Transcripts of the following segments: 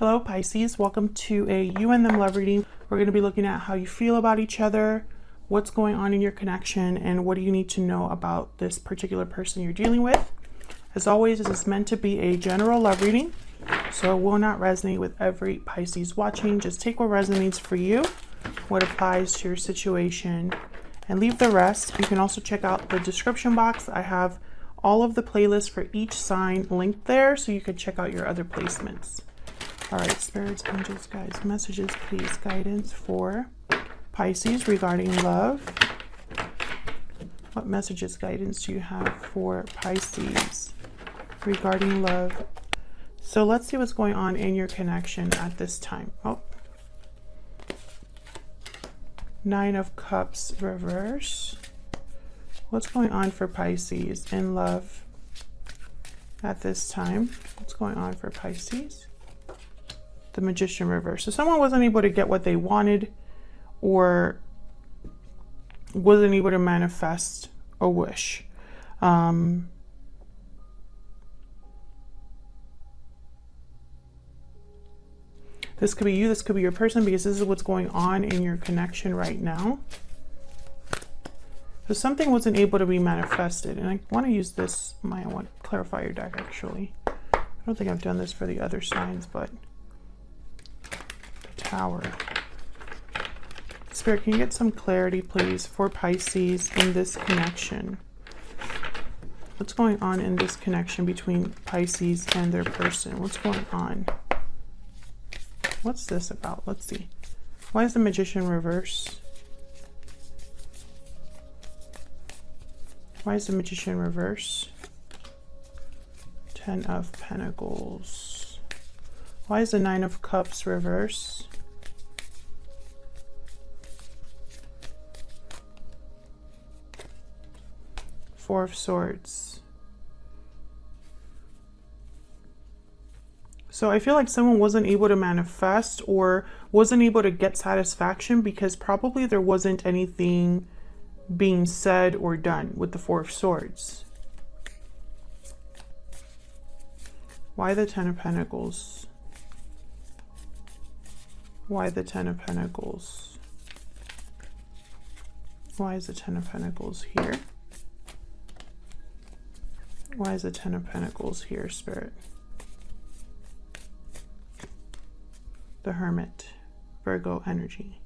Hello Pisces, welcome to a you and them love reading. We're going to be looking at how you feel about each other, what's going on in your connection, and what do you need to know about this particular person you're dealing with. As always, this is meant to be a general love reading, so it will not resonate with every Pisces watching. Just take what resonates for you, what applies to your situation, and leave the rest. You can also check out the description box. I have all of the playlists for each sign linked there, so you can check out your other placements. All right, spirits, angels, guides, messages, please, guidance for Pisces regarding love. What messages, guidance do you have for Pisces regarding love? So let's see what's going on in your connection at this time. Oh, Nine of Cups reverse. What's going on for Pisces in love at this time? What's going on for Pisces? The Magician reverse. So someone wasn't able to get what they wanted or wasn't able to manifest a wish. This could be you, this could be your person, because this is what's going on in your connection right now. So something wasn't able to be manifested. And I want to use this, I want to clarify your deck actually. I don't think I've done this for the other signs, but Tower. Spirit, can you get some clarity, please, for Pisces in this connection? What's going on in this connection between Pisces and their person? What's going on? What's this about? Let's see. Why is the Magician reverse? Why is the Magician reverse? Ten of Pentacles. Why is the Nine of Cups reverse? Four of Swords. So I feel like someone wasn't able to manifest or wasn't able to get satisfaction because probably there wasn't anything being said or done with the Four of Swords. Why the Ten of Pentacles? Why the Ten of Pentacles? Why is the Ten of Pentacles here? Why is the Ten of Pentacles here, Spirit? The Hermit, Virgo energy.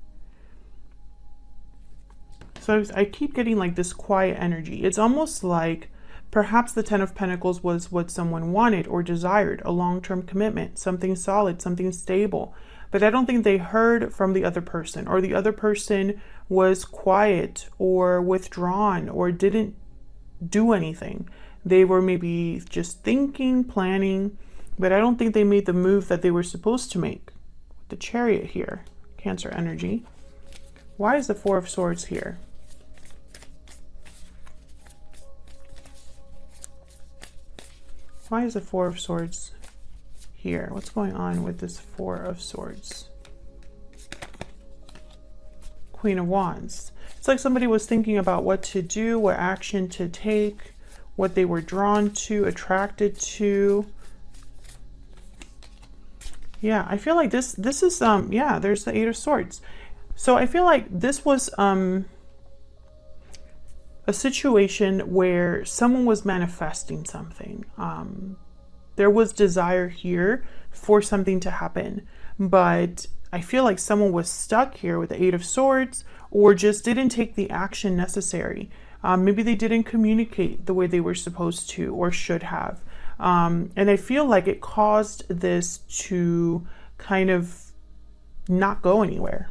So I keep getting like this quiet energy. It's almost like perhaps the Ten of Pentacles was what someone wanted or desired, a long-term commitment, something solid, something stable. But I don't think they heard from the other person, or the other person was quiet or withdrawn or didn't do anything. They were maybe just thinking, planning, but I don't think they made the move that they were supposed to make. The Chariot here, Cancer energy. Why is the Four of Swords here? Why is the Four of Swords here? What's going on with this Four of Swords? Queen of Wands. It's like somebody was thinking about what to do, what action to take, what they were drawn to, attracted to. Yeah, I feel like this is, yeah, there's the Eight of Swords. So I feel like this was a situation where someone was manifesting something. There was desire here for something to happen, but I feel like someone was stuck here with the Eight of Swords or just didn't take the action necessary. Maybe they didn't communicate the way they were supposed to or should have. And I feel like it caused this to kind of not go anywhere.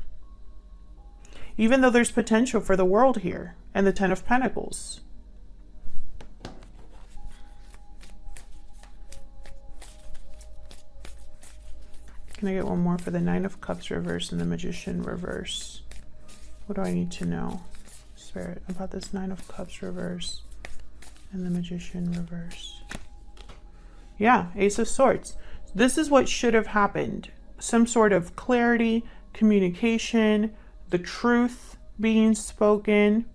Even though there's potential for the world here and the Ten of Pentacles. Can I get one more for the Nine of Cups reverse and the Magician reverse? What do I need to know, Spirit, about this Nine of Cups reverse and the Magician reverse? Yeah, Ace of Swords. This is what should have happened. Some sort of clarity, communication, the truth being spoken.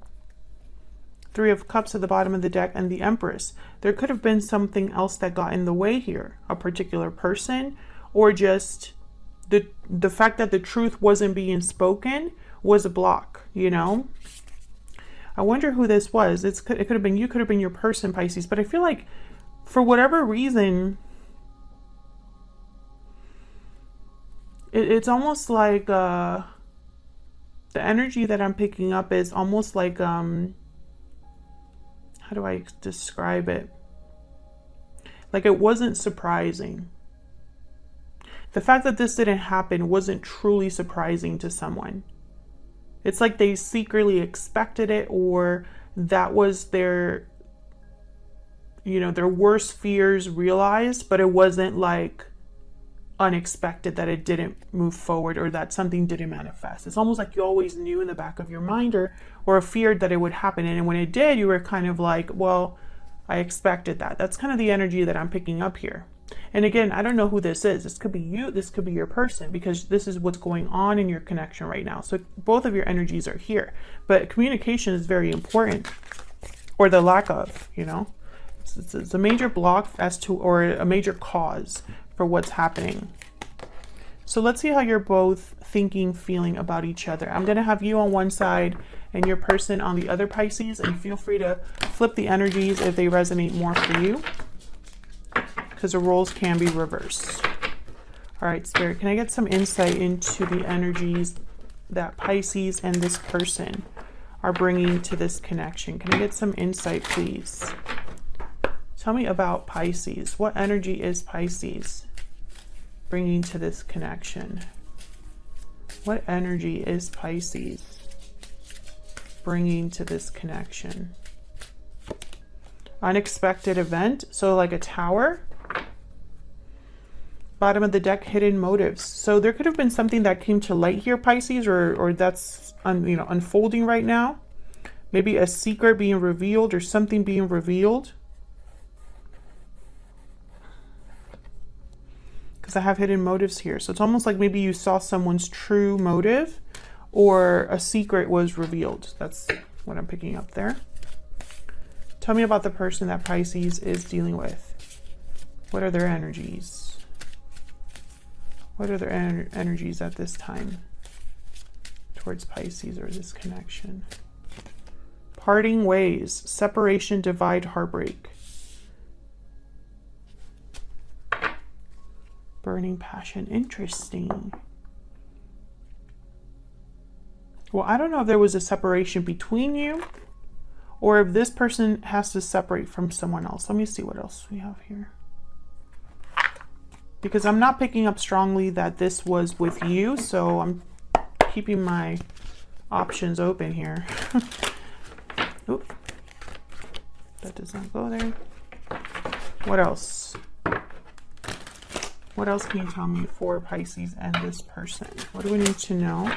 Three of Cups at the bottom of the deck and the Empress. There could have been something else that got in the way here. A particular person or just the fact that the truth wasn't being spoken was a block, you know? I wonder who this was. It could have been you, could have been your person, Pisces. But I feel like for whatever reason, it's almost like the energy that I'm picking up is almost like, how do I describe it? Like it wasn't surprising. The fact that this didn't happen wasn't truly surprising to someone. It's like they secretly expected it, or that was their, you know, their worst fears realized, but it wasn't like unexpected that it didn't move forward or that something didn't manifest. It's almost like you always knew in the back of your mind or feared that it would happen. And when it did, you were kind of like, well, I expected that. That's kind of the energy that I'm picking up here. And again, I don't know who this is. This could be you. This could be your person, because this is what's going on in your connection right now. So both of your energies are here, but communication is very important, or the lack of, you know, it's a major block as to, or a major cause for what's happening. So let's see how you're both thinking, feeling about each other. I'm going to have you on one side and your person on the other, Pisces, and feel free to flip the energies if they resonate more for you, because the roles can be reversed. All right, Spirit, can I get some insight into the energies that Pisces and this person are bringing to this connection? Can I get some insight, please? Tell me about Pisces. What energy is Pisces bringing to this connection? What energy is Pisces bringing to this connection? Unexpected event, so like a tower. Bottom of the deck, hidden motives. So there could have been something that came to light here, Pisces, or that's you know, unfolding right now. Maybe a secret being revealed or something being revealed. Because I have hidden motives here. So it's almost like maybe you saw someone's true motive, or a secret was revealed. That's what I'm picking up there. Tell me about the person that Pisces is dealing with. What are their energies? What are their energies at this time towards Pisces or this connection? Parting ways, separation, divide, heartbreak. Burning passion, interesting. Well, I don't know if there was a separation between you, or if this person has to separate from someone else. Let me see what else we have here. Because I'm not picking up strongly that this was with you, so I'm keeping my options open here. Oop. That does not go there. What else? What else can you tell me for Pisces and this person? What do we need to know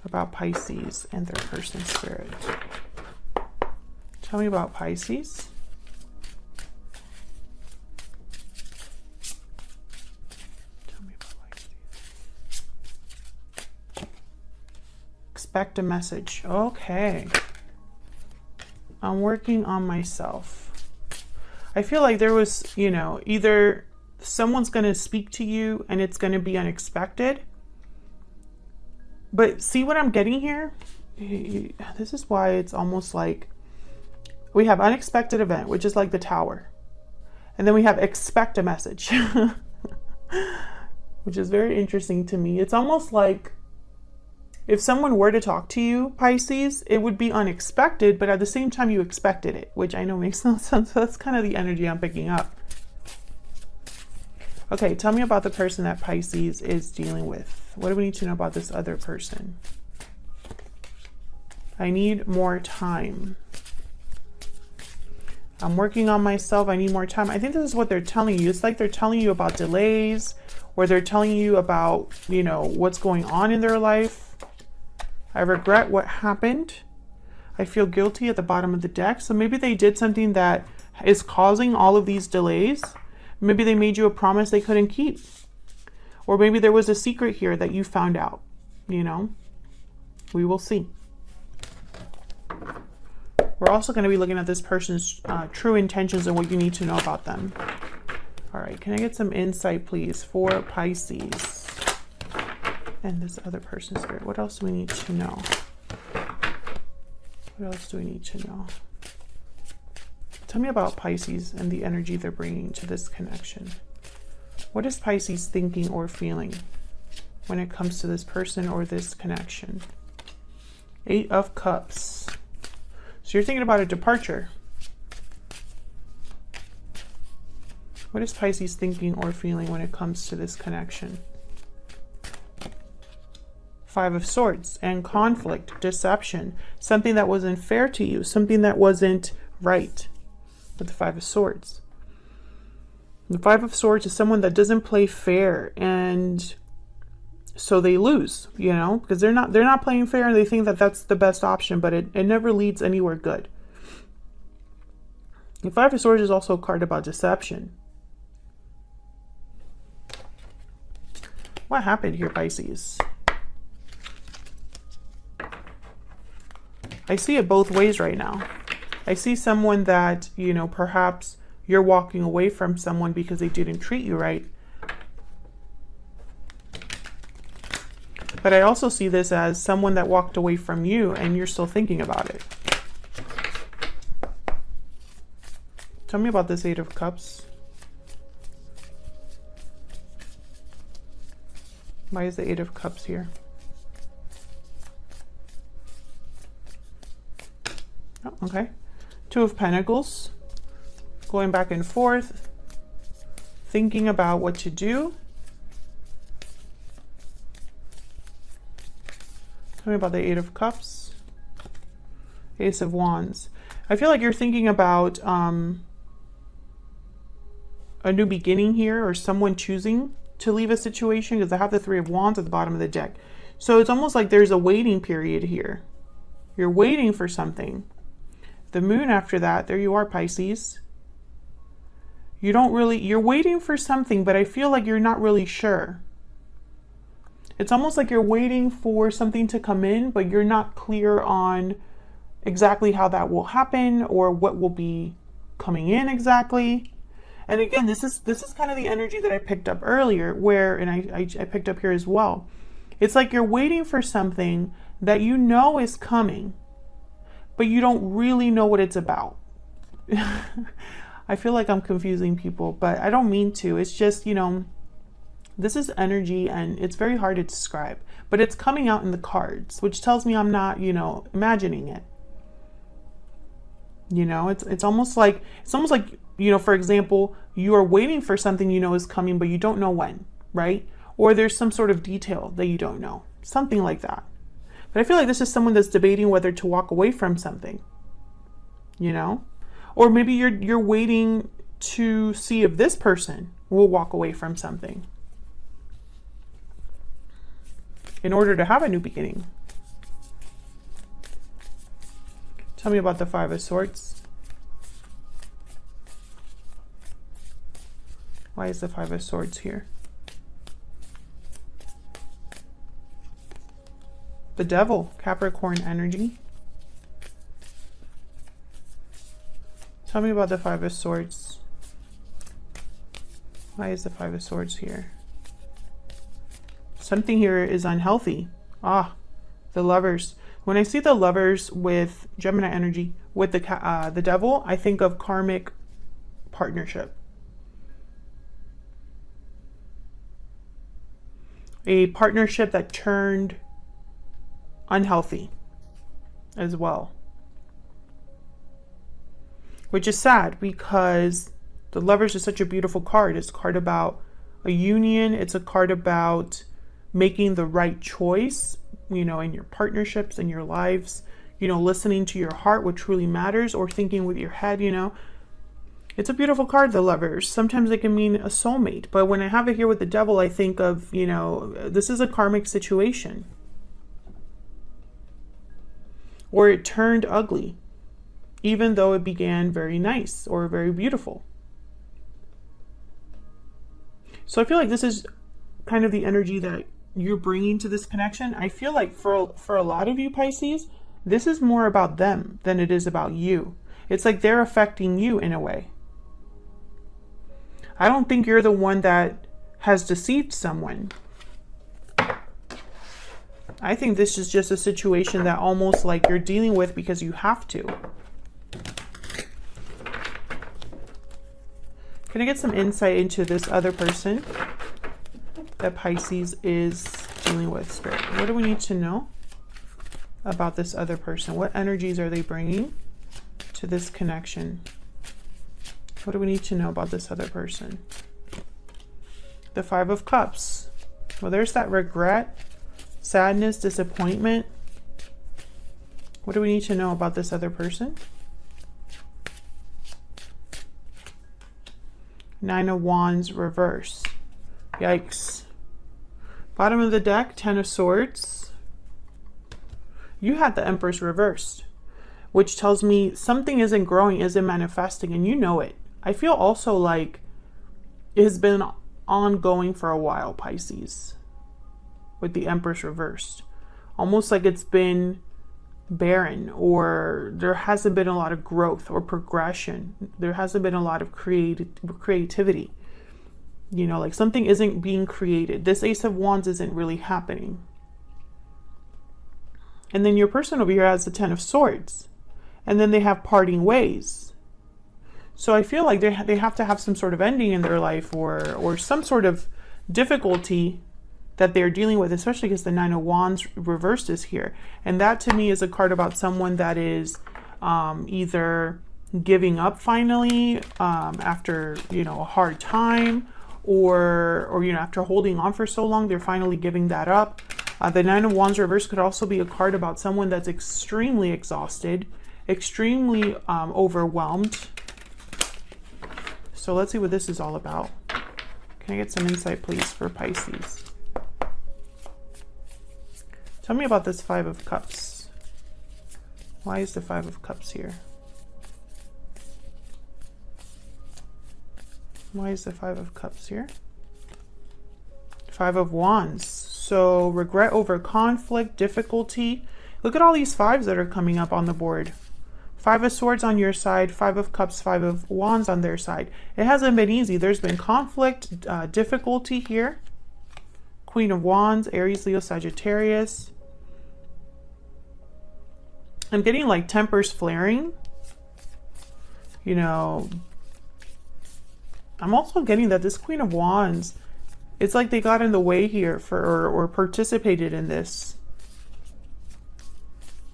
about Pisces and their person, Spirit? Tell me about Pisces. Expect a message. Okay. I'm working on myself. I feel like there was, you know, either someone's going to speak to you and it's going to be unexpected. But see what I'm getting here? This is why it's almost like we have unexpected event, which is like the tower. And then we have expect a message, which is very interesting to me. It's almost like if someone were to talk to you, Pisces, it would be unexpected, but at the same time you expected it, which I know makes no sense. So that's kind of the energy I'm picking up. Okay, tell me about the person that Pisces is dealing with. What do we need to know about this other person? I need more time. I'm working on myself. I need more time. I think this is what they're telling you. It's like they're telling you about delays, or they're telling you about, you know, what's going on in their life. I regret what happened. I feel guilty at the bottom of the deck. So maybe they did something that is causing all of these delays. Maybe they made you a promise they couldn't keep. Or maybe there was a secret here that you found out, you know. We will see. We're also going to be looking at this person's true intentions and what you need to know about them. All right, can I get some insight, please, for Pisces? And this other person's spirit. What else do we need to know? What else do we need to know? Tell me about Pisces and the energy they're bringing to this connection. What is Pisces thinking or feeling when it comes to this person or this connection? 8 of Cups. So you're thinking about a departure. What is Pisces thinking or feeling when it comes to this connection? 5 of Swords and conflict, deception, something that wasn't fair to you, something that wasn't right. With the 5 of Swords. The 5 of Swords is someone that doesn't play fair, and so they lose, you know, because they're not playing fair, and they think that that's the best option, but it never leads anywhere good. The 5 of Swords is also a card about deception. What happened here, Pisces? I see it both ways right now. I see someone that, you know, perhaps you're walking away from someone because they didn't treat you right. But I also see this as someone that walked away from you and you're still thinking about it. Tell me about this 8 of Cups. Why is the 8 of Cups here? Oh, okay. 2 of Pentacles, going back and forth, thinking about what to do. Tell me about the 8 of Cups, Ace of Wands. I feel like you're thinking about a new beginning here, or someone choosing to leave a situation, because I have the 3 of Wands at the bottom of the deck. So it's almost like there's a waiting period here. You're waiting for something. The Moon after that, there you are, Pisces. You're waiting for something, but I feel like you're not really sure. It's almost like you're waiting for something to come in, but you're not clear on exactly how that will happen or what will be coming in exactly. And again, this is kind of the energy that I picked up earlier, where, and I picked up here as well. It's like you're waiting for something that you know is coming, but you don't really know what it's about. I feel like I'm confusing people, but I don't mean to. It's just, you know, this is energy and it's very hard to describe, but it's coming out in the cards, which tells me I'm not, you know, imagining it. You know, it's almost like, you know, for example, you are waiting for something you know is coming, but you don't know when, right? Or there's some sort of detail that you don't know, something like that. But I feel like this is someone that's debating whether to walk away from something, you know? Or maybe you're waiting to see if this person will walk away from something in order to have a new beginning. Tell me about the 5 of Swords. Why is the 5 of Swords here? The Devil, Capricorn energy. Tell me about the 5 of Swords. Why is the 5 of Swords here? Something here is unhealthy. Ah, the Lovers. When I see the Lovers with Gemini energy, with the Devil, I think of karmic partnership. A partnership that turned unhealthy as well. Which is sad, because the Lovers is such a beautiful card. It's a card about a union. It's a card about making the right choice, you know, in your partnerships, in your lives, you know, listening to your heart, what truly matters, or thinking with your head, you know. It's a beautiful card, the Lovers. Sometimes it can mean a soulmate, but when I have it here with the Devil, I think of, you know, this is a karmic situation. Or it turned ugly, even though it began very nice or very beautiful. So I feel like this is kind of the energy that you're bringing to this connection. I feel like for a lot of you, Pisces, this is more about them than it is about you. It's like they're affecting you in a way. I don't think you're the one that has deceived someone. I think this is just a situation that almost like you're dealing with because you have to. Can I get some insight into this other person that Pisces is dealing with, Spirit? What do we need to know about this other person? What energies are they bringing to this connection? What do we need to know about this other person? The Five of Cups. Well, there's that regret, sadness, disappointment. What do we need to know about this other person? Nine of Wands reverse. Yikes. Bottom of the deck, Ten of Swords. You had the Empress reversed, which tells me something isn't growing, isn't manifesting, and you know it. I feel also like it has been ongoing for a while, Pisces, with the Empress reversed. Almost like it's been barren, or there hasn't been a lot of growth or progression. There hasn't been a lot of creativity. You know, like something isn't being created. This Ace of Wands isn't really happening. And then your person over here has the Ten of Swords. And then they have parting ways. So I feel like they have to have some sort of ending in their life, or some sort of difficulty that they're dealing with, especially because the Nine of Wands reversed is here. And that to me is a card about someone that is either giving up finally after, you know, a hard time, or you know, after holding on for so long, they're finally giving that up. The Nine of Wands reverse could also be a card about someone that's extremely exhausted, extremely overwhelmed. So let's see what this is all about. Can I get some insight, please, for Pisces? Tell me about this Five of Cups. Why is the Five of Cups here? Why is the Five of Cups here? Five of Wands. So regret over conflict, difficulty. Look at all these fives that are coming up on the board. Five of Swords on your side, Five of Cups, Five of Wands on their side. It hasn't been easy. There's been conflict, difficulty here. Queen of Wands, Aries, Leo, Sagittarius. I'm getting like tempers flaring. You know, I'm also getting that this Queen of Wands, it's like they got in the way here for or participated in this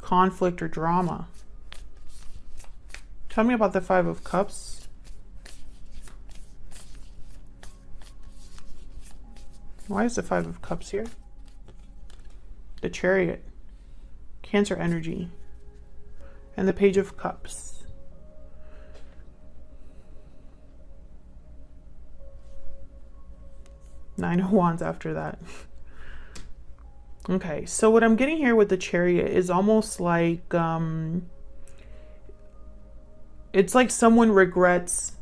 conflict or drama. Tell me about the Five of Cups. Why is the Five of Cups here? The Chariot, Cancer energy, and the Page of Cups. Nine of Wands after that. Okay, so what I'm getting here with the Chariot is almost like it's like someone regrets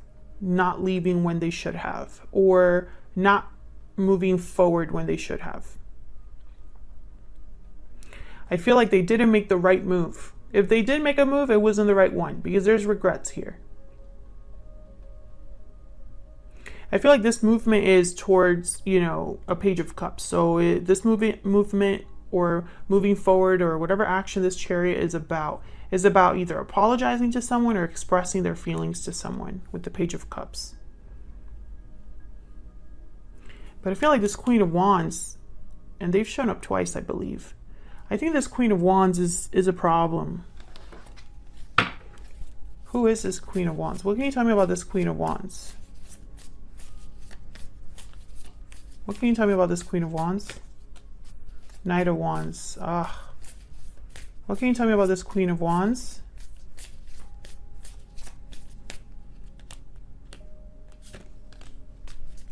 not leaving when they should have, or not moving forward when they should have. I feel like they didn't make the right move. If they did make a move, it wasn't the right one, because there's regrets here. I feel like this movement is towards, you know, a Page of Cups. So this movement or moving forward or whatever action this Chariot is about either apologizing to someone or expressing their feelings to someone with the Page of Cups. But I feel like this Queen of Wands, and they've shown up twice, I believe. I think this Queen of Wands is a problem. Who is this Queen of Wands? What can you tell me about this Queen of Wands? What can you tell me about this Queen of Wands? Knight of Wands. What can you tell me about this Queen of Wands?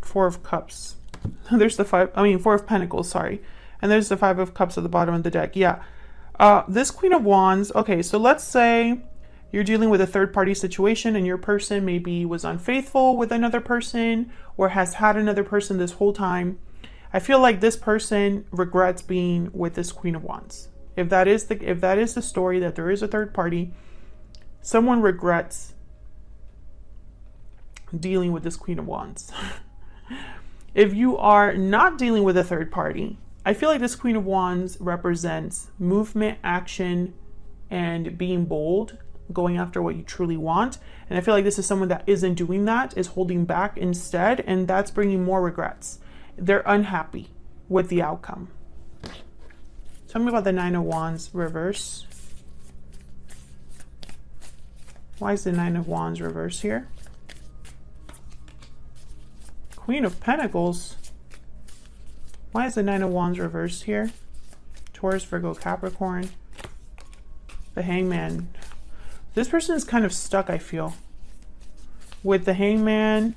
Four of Cups. There's the Four of Pentacles, sorry. And there's the Five of Cups at the bottom of the deck. Yeah. This Queen of Wands, okay, so let's say you're dealing with a third-party situation and your person maybe was unfaithful with another person or has had another person this whole time. I feel like this person regrets being with this Queen of Wands. If that is the story, that there is a third party, someone regrets dealing with this Queen of Wands. If you are not dealing with a third party, I feel like this Queen of Wands represents movement, action, and being bold, going after what you truly want. And I feel like this is someone that isn't doing that, is holding back instead, and that's bringing more regrets. They're unhappy with the outcome. Tell me about the Nine of Wands reverse. Why is the Nine of Wands reverse here? Queen of Pentacles. Why is the Nine of Wands reverse here? Taurus, Virgo, Capricorn. The Hangman. This person is kind of stuck, I feel, with the Hangman.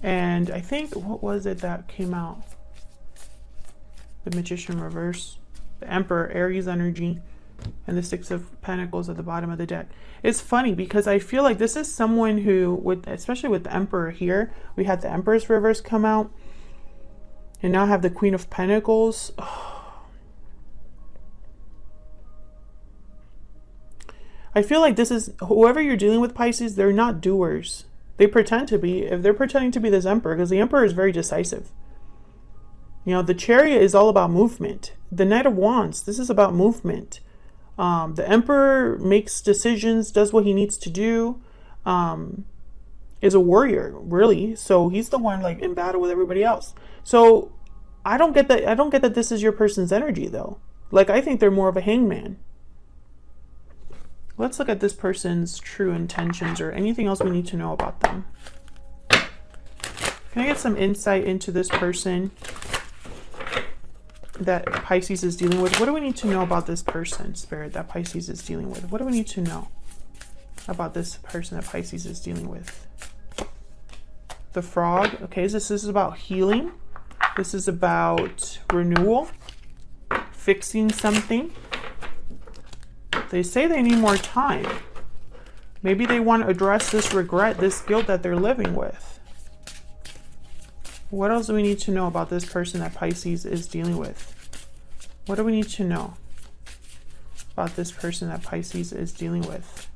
And I think, what was it that came out? The Magician reverse. The Emperor, Aries energy. And the Six of Pentacles at the bottom of the deck. It's funny because I feel like this is someone who, especially with the Emperor here, we had the Empress reverse come out. And now I have the Queen of Pentacles. I feel like this is, whoever you're dealing with, Pisces, they're not doers. They pretend to be. If they're pretending to be this Emperor, because the Emperor is very decisive. You know, the Chariot is all about movement. The Knight of Wands, this is about movement. The Emperor makes decisions, does what he needs to do, is a warrior, really. So he's the one like in battle with everybody else. So I don't get that. I don't get that this is your person's energy, though. Like, I think they're more of a hangman. Let's look at this person's true intentions or anything else we need to know about them. Can I get some insight into this person that Pisces is dealing with? What do we need to know about this person, Spirit, that Pisces is dealing with? What do we need to know about this person that Pisces is dealing with? The Frog. Okay, this is about healing. This is about renewal, fixing something. They say they need more time. Maybe they want to address this regret, this guilt that they're living with. What else do we need to know about this person that Pisces is dealing with? What do we need to know about this person that Pisces is dealing with?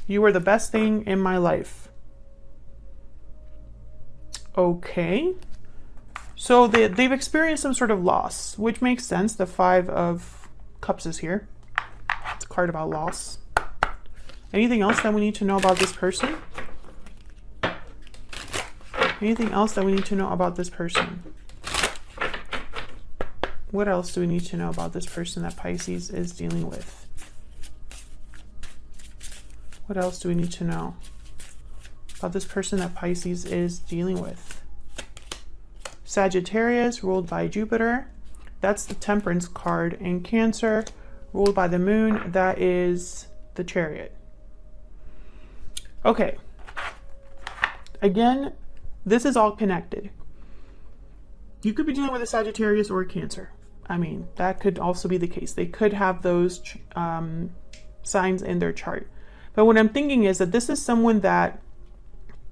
You were the best thing in my life. Okay. So they've experienced some sort of loss, which makes sense. The Five of Cups is here. It's a card about loss. Anything else that we need to know about this person? Anything else that we need to know about this person? What else do we need to know about this person that Pisces is dealing with? What else do we need to know about this person that Pisces is dealing with? Sagittarius, ruled by Jupiter. That's the Temperance card. And Cancer, ruled by the Moon. That is the Chariot. Okay. Again, this is all connected. You could be dealing with a Sagittarius or a Cancer. I mean, that could also be the case. They could have those signs in their chart. But what I'm thinking is that this is someone that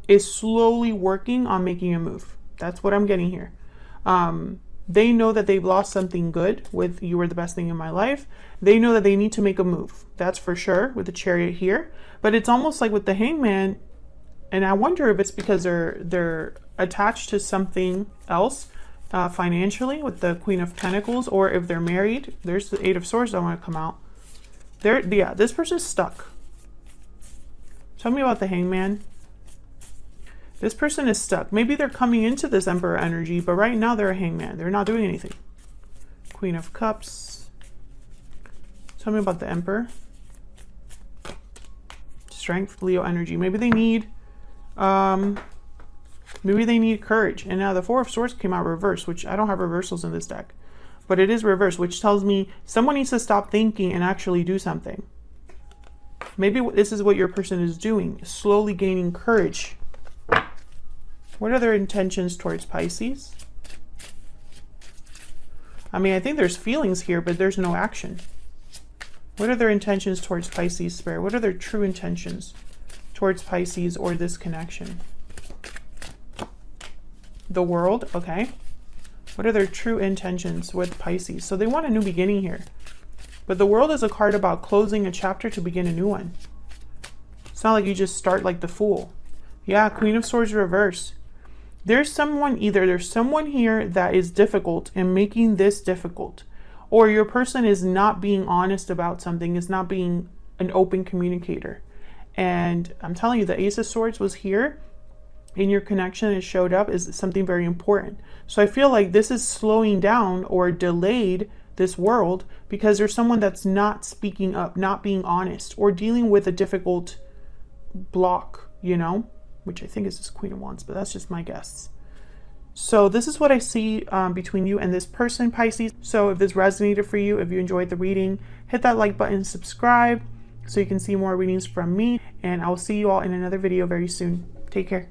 is slowly working on making a move. That's what I'm getting here. They know that they've lost something good with You Were the Best Thing in My Life. They know that they need to make a move. That's for sure with the Chariot here. But it's almost like with the Hangman, and I wonder if it's because they're attached to something else financially with the Queen of Pentacles, or if they're married. There's the Eight of Swords that want to come out. Yeah, this person's stuck. Tell me about the Hangman. This person is stuck. Maybe they're coming into this Emperor energy, but right now they're a Hangman. They're not doing anything. Queen of Cups. Tell me about the Emperor. Strength, Leo energy. Maybe they need courage. And now the Four of Swords came out reversed, which I don't have reversals in this deck, but it is reversed, which tells me someone needs to stop thinking and actually do something. Maybe this is what your person is doing, slowly gaining courage. What are their intentions towards Pisces? I mean, I think there's feelings here, but there's no action. What are their intentions towards Pisces, Spirit? What are their true intentions towards Pisces or this connection? The World, okay. What are their true intentions with Pisces? So they want a new beginning here. But the World is a card about closing a chapter to begin a new one. It's not like you just start like the Fool. Yeah, Queen of Swords reverse. there's someone here that is difficult and making this difficult, or your person is not being honest about something, is not being an open communicator. And I'm telling you, the Ace of Swords was here in your connection. It showed up as something very important. So I feel like this is slowing down or delayed this world because there's someone that's not speaking up, not being honest, or dealing with a difficult block, you know, which I think is this Queen of Wands, but that's just my guess. So this is what I see between you and this person, Pisces. So if this resonated for you, if you enjoyed the reading, hit that like button, subscribe so you can see more readings from me, and I will see you all in another video very soon. Take care.